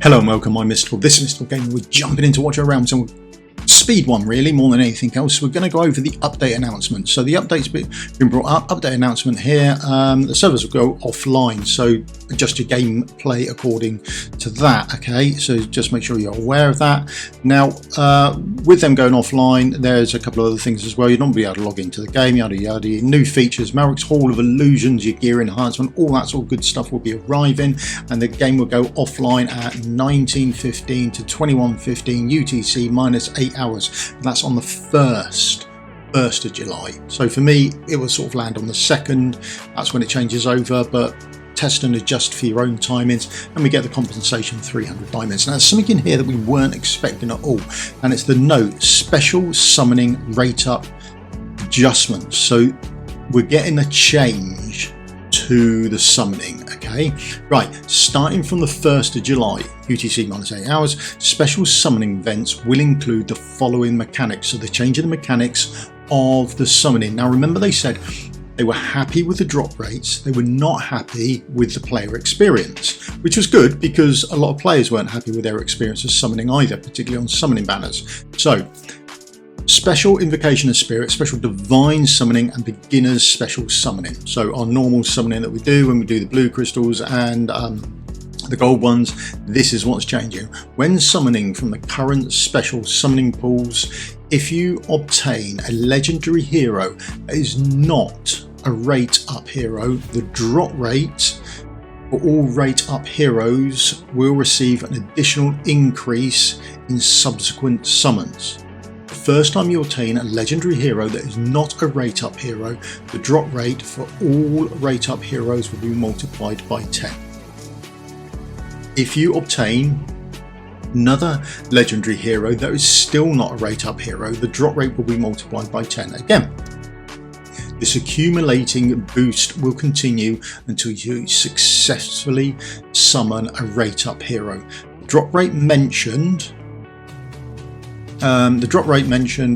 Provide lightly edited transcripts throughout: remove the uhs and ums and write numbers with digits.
Hello and welcome, I'm Mystical. This is Mystical Gaming. We're jumping into Watch Your Realms and speed one really, more than anything else. We're going to go over the update announcement. So the update's been brought up, update announcement here. The servers will go offline, so adjust your gameplay according to that, okay? So just make sure you're aware of that. Now, with them going offline, there's a couple of other things as well. You're not going to be able to log into the game, yada yada. New features, Malric's Hall of Illusions, your gear enhancement, all that sort of good stuff will be arriving, and the game will go offline at 19:15 to 21:15 UTC minus 8 hours. That's on the 1st of July. So for me, it will sort of land on the 2nd. That's when it changes over, but test and adjust for your own timings, and we get the compensation 300 diamonds. Now there's something in here that we weren't expecting at all, and it's the note special summoning rate up adjustments. So we're getting a change to the summoning, okay? Right, starting from the 1st of July, UTC minus 8 hours, special summoning events will include the following mechanics. So they're changing the mechanics of the summoning. Now remember, they said they were happy with the drop rates, they were not happy with the player experience, which was good because a lot of players weren't happy with their experience of summoning either, particularly on summoning banners. So special invocation of spirit, special divine summoning, and beginners special summoning. So our normal summoning that we do when we do the blue crystals and the gold ones, this is what's changing. When summoning from the current special summoning pools, if you obtain a legendary hero that is not a rate up hero, the drop rate for all rate up heroes will receive an additional increase in subsequent summons. The first time you obtain a legendary hero that is not a rate up hero, the drop rate for all rate up heroes will be multiplied by 10. If you obtain another legendary hero that is still not a rate up hero, the drop rate will be multiplied by 10 again. This accumulating boost will continue until you successfully summon a rate up hero. The drop rate mentioned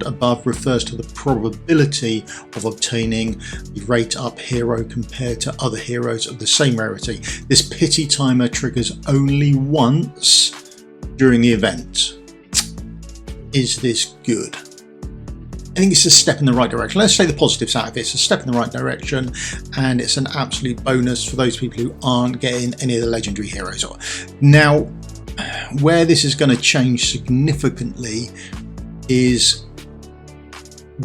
above refers to the probability of obtaining a rate up hero compared to other heroes of the same rarity. This pity timer triggers only once during the event. Is this good? I think it's a step in the right direction. Let's say the positives out of it. It's a step in the right direction, and it's an absolute bonus for those people who aren't getting any of the legendary heroes. Now, where this is going to change significantly is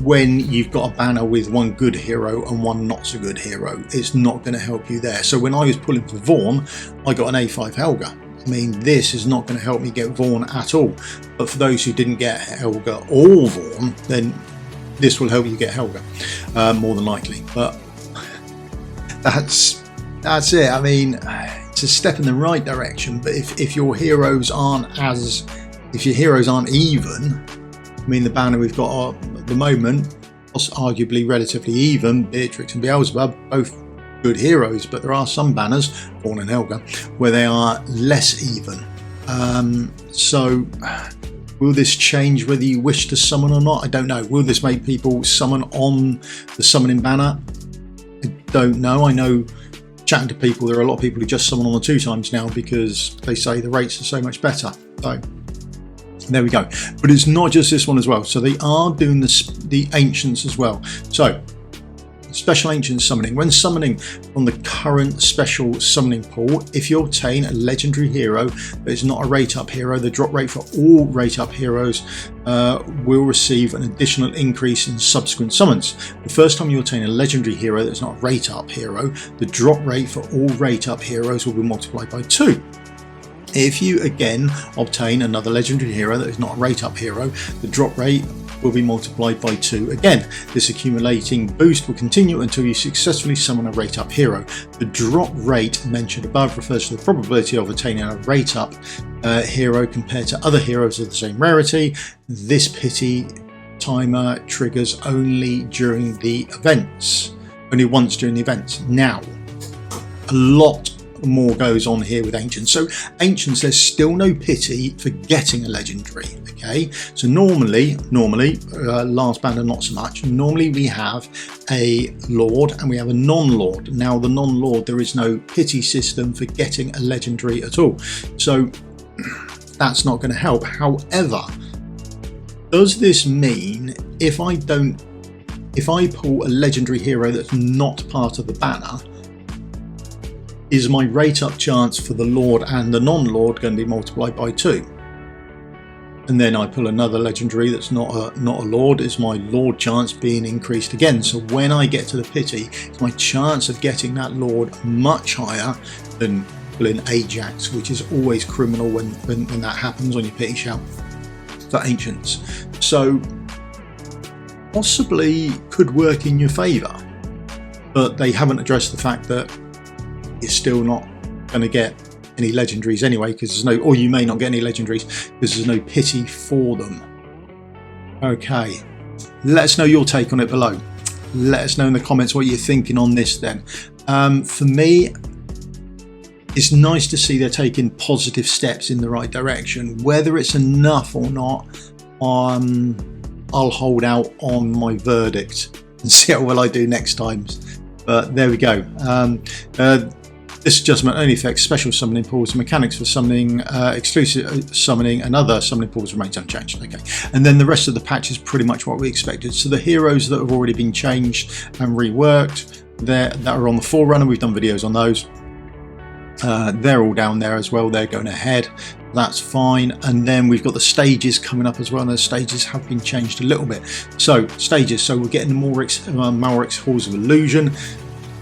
when you've got a banner with one good hero and one not so good hero. It's not going to help you there. So when I was pulling for Vaughn, I got an A5 Helga. I mean, this is not going to help me get Vaughn at all. But for those who didn't get Helga or Vaughn, then this will help you get Helga, more than likely. But that's it. I mean, it's a step in the right direction, but if your heroes aren't even, I mean, the banner we've got at the moment was arguably relatively even. Beatrix and Beelzebub, both good heroes, but there are some banners, Vaughn and Helga, where they are less even. So will this change whether you wish to summon or not? I don't know. Will this make people summon on the summoning banner? I don't know. I know, chatting to people, there are a lot of people who just summon on the 2 times now because they say the rates are so much better. So there we go. But it's not just this one as well. So they are doing the ancients as well. So special ancient summoning. When summoning from the current special summoning pool, if you obtain a legendary hero that is not a rate up hero, the drop rate for all rate up heroes will receive an additional increase in subsequent summons. The first time you obtain a legendary hero that is not a rate up hero, the drop rate for all rate up heroes will be multiplied by 2. If you again obtain another legendary hero that is not a rate up hero, the drop rate will be multiplied by 2 again. This accumulating boost will continue until you successfully summon a rate up hero. The drop rate mentioned above refers to the probability of attaining a rate up hero compared to other heroes of the same rarity. This pity timer triggers only during the events, only once during the events. Now, a lot more goes on here with ancients. So ancients, there's still no pity for getting a legendary. Okay, so normally last banner not so much. Normally we have a lord and we have a non-lord. Now the non-lord, there is no pity system for getting a legendary at all. So that's not going to help. However, does this mean if I pull a legendary hero that's not part of the banner, is my rate up chance for the Lord and the non-Lord going to be multiplied by 2? And then I pull another legendary that's not a Lord, is my Lord chance being increased again? So when I get to the pity, is my chance of getting that Lord much higher than pulling Ajax, which is always criminal when that happens on your pity shout for Ancients. So possibly could work in your favour, but they haven't addressed the fact that you're still not going to get any legendaries anyway, because there's no, or you may not get any legendaries because there's no pity for them. Okay, let us know your take on it below. Let us know in the comments what you're thinking on this then. For me, it's nice to see they're taking positive steps in the right direction. Whether it's enough or not, I'll hold out on my verdict and see how well I do next time. But there we go. This adjustment only affects special summoning pools. Mechanics for summoning, exclusive summoning and other summoning pools remains unchanged. Okay, and then the rest of the patch is pretty much what we expected. So the heroes that have already been changed and reworked, that are on the Forerunner, we've done videos on those. They're all down there as well. They're going ahead. That's fine. And then we've got the stages coming up as well. And those stages have been changed a little bit. So stages. So we're getting more Malrix Halls of Illusion.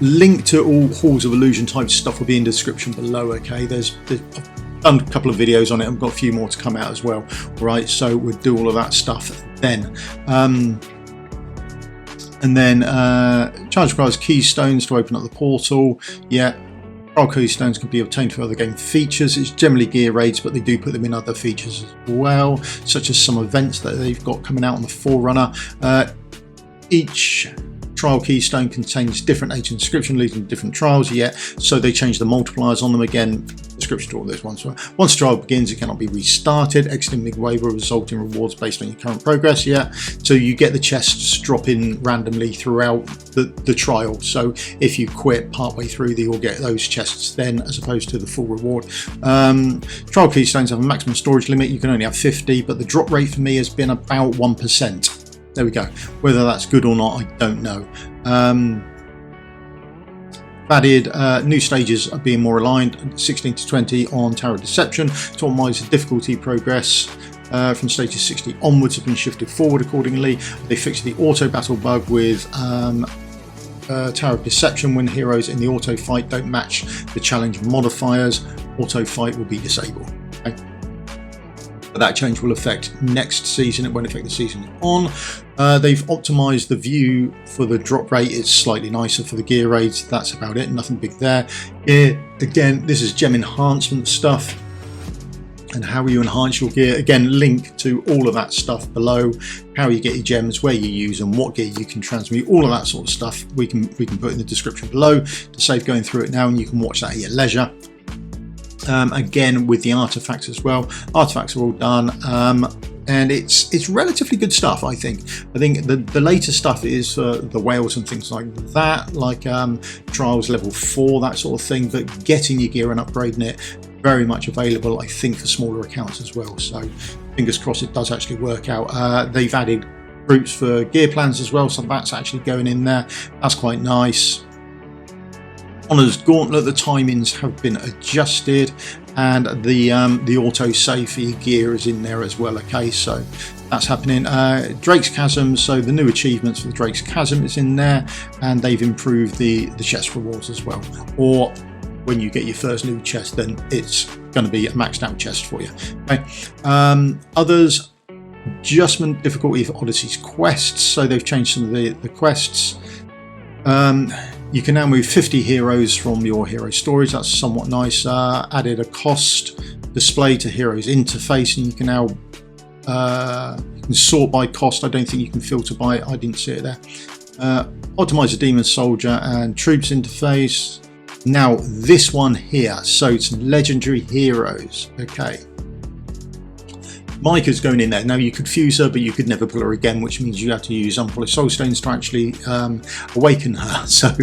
Link to all Halls of Illusion type stuff will be in the description below. Okay, there's I've done a couple of videos on it. I've got a few more to come out as well. Right, so we'll do all of that stuff then. And then charge requires keystones to open up the portal. Yeah, trial keystones can be obtained for other game features. It's generally gear raids, but they do put them in other features as well, such as some events that they've got coming out on the Forerunner. Each trial keystone contains different age inscription leading to different trials, yet so they change the multipliers on them. Again, description to all those ones. Once the trial begins, it cannot be restarted. Exiting midway will result in rewards based on your current progress. Yeah, so you get the chests drop in randomly throughout the trial. So if you quit partway through, you'll get those chests then, as opposed to the full reward. Trial keystones have a maximum storage limit. You can only have 50, but the drop rate for me has been about 1%. There we go. Whether that's good or not, I don't know. Added new stages are being more aligned, 16 to 20 on Tower of Deception, to optimize the difficulty progress. From stages 60 onwards have been shifted forward accordingly. They fixed the auto battle bug with Tower of Deception. When heroes in the auto fight don't match the challenge modifiers, auto fight will be disabled. Okay. But that change will affect next season. It won't affect the season on. They've optimized the view for the drop rate. It's slightly nicer for the gear raids. That's about it. Nothing big there. Here, again, this is gem enhancement stuff. And how you enhance your gear. Again, link to all of that stuff below. How you get your gems, where you use them, what gear you can transmute, all of that sort of stuff we can put in the description below to save going through it now, and you can watch that at your leisure. Again, with the artifacts as well. Artifacts are all done. And it's relatively good stuff, I think. I think the later stuff is the whales and things like that, like trials level 4, that sort of thing. But getting your gear and upgrading it, very much available, I think, for smaller accounts as well. So fingers crossed it does actually work out. They've added groups for gear plans as well, so that's actually going in there. That's quite nice. Honour's Gauntlet, the timings have been adjusted, and the auto save for your gear is in there as well. Okay, so that's happening. Drake's Chasm, so the new achievements for the Drake's Chasm is in there, and they've improved the chest rewards as well. Or when you get your first new chest, then it's going to be a maxed out chest for you. Okay. Others, adjustment difficulty for Odyssey's quests, so they've changed some of the quests. You can now move 50 heroes from your hero storage. That's somewhat nice. Added a cost display to heroes interface, and you can now you can sort by cost. I don't think you can filter by it. I didn't see it there. Optimize the demon soldier and troops interface. Now this one here, so some legendary heroes. Okay, Micah's going in there. Now you could fuse her, but you could never pull her again, which means you have to use unpolished soul stones to actually awaken her. So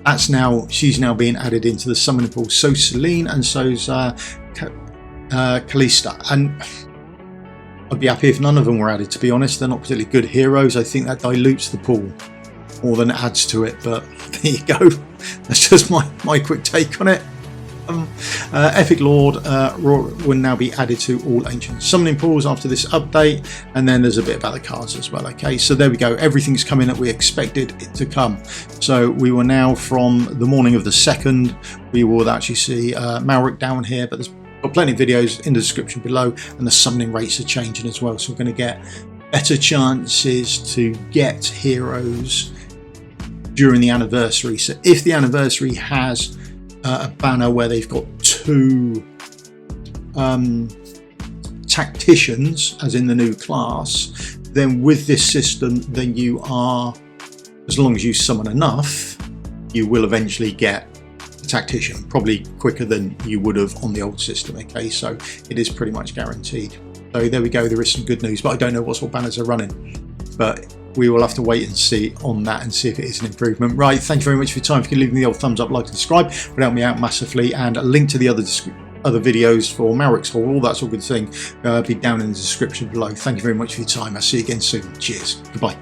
that's she's now being added into the summoning pool. So Celine, and so's Callista, and I'd be happy if none of them were added, to be honest. They're not particularly good heroes. I think that dilutes the pool more than it adds to it, but there you go. That's just my quick take on it. Epic Lord will now be added to all ancient summoning pools after this update, and then there's a bit about the cards as well. Okay, so there we go, everything's coming that we expected it to come. So we will now, from the morning of the 2nd, we will actually see Malric down here, but there's got plenty of videos in the description below, and the summoning rates are changing as well, so we're going to get better chances to get heroes during the anniversary. So if the anniversary has a banner where they've got 2 tacticians, as in the new class, then with this system, then you are, as long as you summon enough, you will eventually get a tactician, probably quicker than you would have on the old system. Okay, so it is pretty much guaranteed. So there we go, there is some good news, but I don't know what sort of banners are running, but we will have to wait and see on that and see if it is an improvement. Right, thank you very much for your time. If you can leave me the old thumbs up, like and subscribe, it would help me out massively, and a link to the other videos for Malric's Hall, all that sort of good thing, be down in the description below. Thank you very much for your time. I'll see you again soon. Cheers. Goodbye.